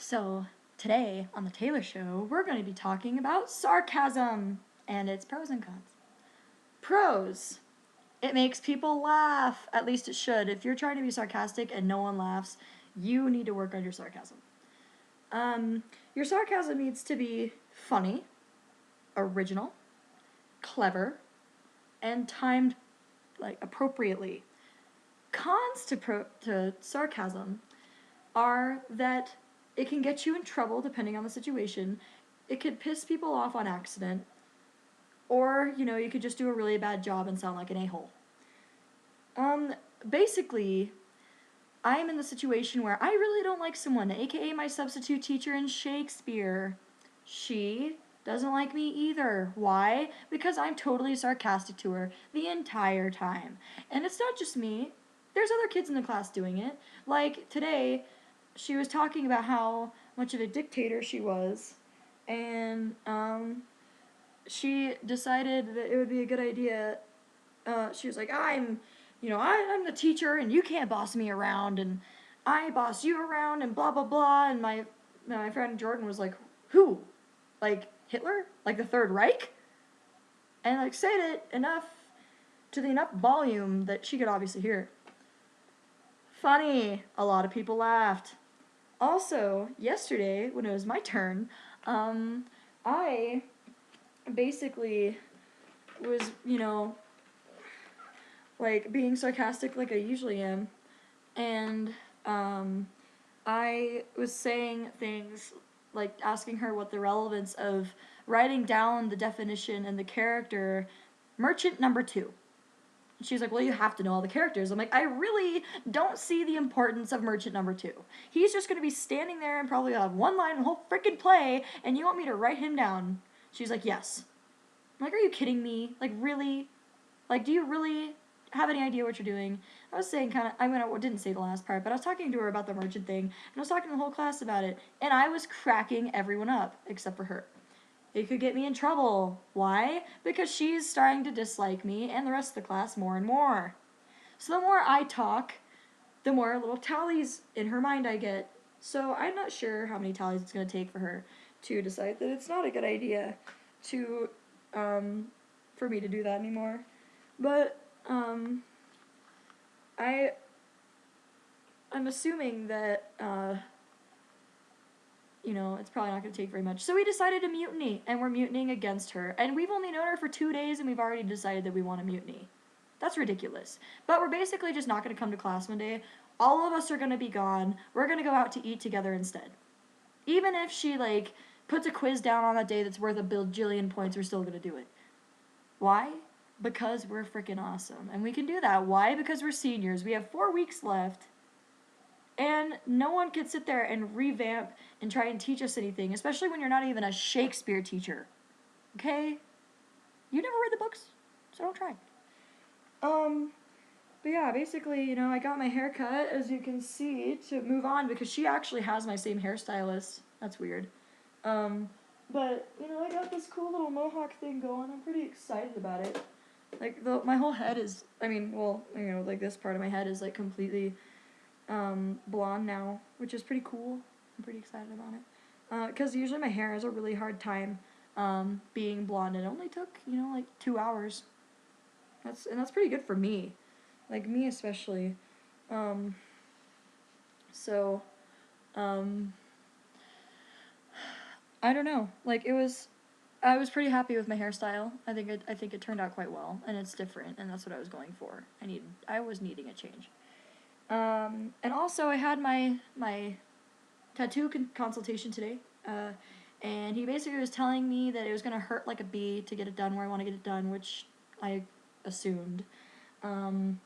So, today on The Taylor Show, we're going to be talking about sarcasm and its pros and cons. Pros. It makes people laugh. At least it should. If you're trying to be sarcastic and no one laughs, you need to work on your sarcasm. Your sarcasm needs to be funny, original, clever, and timed appropriately. Cons to sarcasm are that it can get you in trouble depending on the situation. It could piss people off on accident. Or, you could just do a really bad job and sound like an a-hole. Basically, I am in the situation where I really don't like someone, aka my substitute teacher in Shakespeare. She doesn't like me either. Why? Because I'm totally sarcastic to her the entire time. And it's not just me. There's other kids in the class doing it. Like, today, she was talking about how much of a dictator she was. And, she decided that it would be a good idea. She was like, I'm the teacher and you can't boss me around and I boss you around and blah, blah, blah. And my friend Jordan was like, who? Like Hitler? Like the Third Reich? And said it to the enough volume that she could obviously hear it. Funny. A lot of people laughed. Also, yesterday, when it was my turn, I basically was, being sarcastic like I usually am. And I was saying things like asking her what the relevance of writing down the definition and the character merchant number 2. And she was like, well, you have to know all the characters. I'm like, I really don't see the importance of merchant number 2. He's just going to be standing there and probably have one line the whole freaking play, and you want me to write him down? She's like, yes. I'm like, are you kidding me? Like, really? Like, do you really have any idea what you're doing? I was saying I didn't say the last part, but I was talking to her about the merchant thing, and I was talking to the whole class about it, and I was cracking everyone up, except for her. It could get me in trouble. Why? Because she's starting to dislike me and the rest of the class more and more. So the more I talk, the more little tallies in her mind I get. So I'm not sure how many tallies it's going to take for her to decide that it's not a good idea to, for me to do that anymore. But, I'm assuming that, it's probably not going to take very much. So we decided to mutiny, and we're mutinying against her. And we've only known her for 2 days, and we've already decided that we want to mutiny. That's ridiculous. But we're basically just not going to come to class one day. All of us are going to be gone. We're going to go out to eat together instead. Even if she, puts a quiz down on that day that's worth a bajillion points, we're still going to do it. Why? Because we're freaking awesome. And we can do that. Why? Because we're seniors. We have 4 weeks left. And no one could sit there and revamp and try and teach us anything, especially when you're not even a Shakespeare teacher. Okay? You never read the books, so don't try. But yeah, basically, I got my hair cut, as you can see, to move on, because she actually has my same hairstylist. That's weird. But, I got this cool little mohawk thing going. I'm pretty excited about it. My whole head is, this part of my head is, completely blonde now, which is pretty cool. I'm pretty excited about it. Because usually my hair has a really hard time being blonde. It only took, 2 hours. That's pretty good for me. Me especially. I don't know. I was pretty happy with my hairstyle. I think it turned out quite well, and it's different, and that's what I was going for. I was needing a change. And also I had my tattoo consultation today, and he basically was telling me that it was gonna hurt like a bee to get it done where I want to get it done, which I assumed. But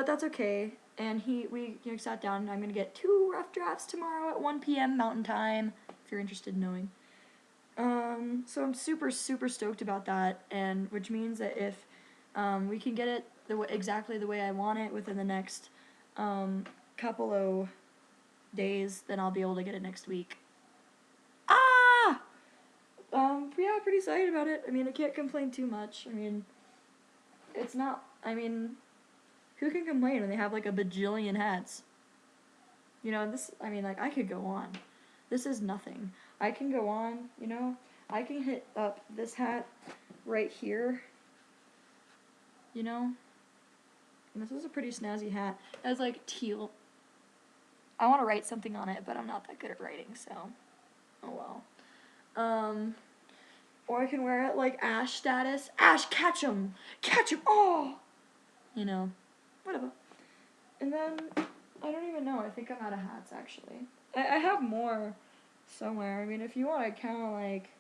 that's okay. And we sat down, and I'm gonna get 2 rough drafts tomorrow at 1 p.m. Mountain Time, if you're interested in knowing. So I'm super, super stoked about that, and which means that if we can get it exactly the way I want it within the next couple of days, then I'll be able to get it next week. Yeah, pretty excited about it. I can't complain too much. It's not, who can complain when they have a bajillion hats? You know, this, I mean, like, I could go on. This is nothing. I can go on, you know, I can hit up this hat right here, you know, and this is a pretty snazzy hat. It has, like, teal. I want to write something on it, but I'm not that good at writing, so, oh well. Or I can wear it like Ash status. Ash, catch him! Catch him! Oh! You know, whatever. And then, I don't even know, I think I'm out of hats, actually. I have more somewhere. I mean, if you want to count, like,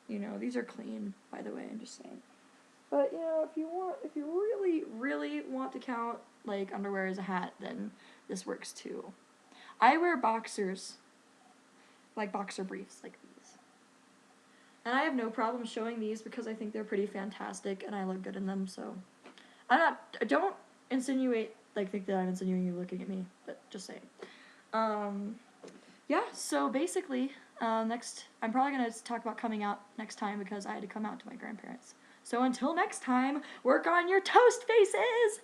you know, these are clean, by the way, I'm just saying. But, you know, if you really, really want to count, like, underwear as a hat, then this works too. I wear boxers, like boxer briefs, like these. And I have no problem showing these because I think they're pretty fantastic and I look good in them, so. Don't insinuate, like, think that I'm insinuating you looking at me, but just saying. Yeah, so basically, next, I'm probably going to talk about coming out next time because I had to come out to my grandparents. So until next time, work on your toast faces!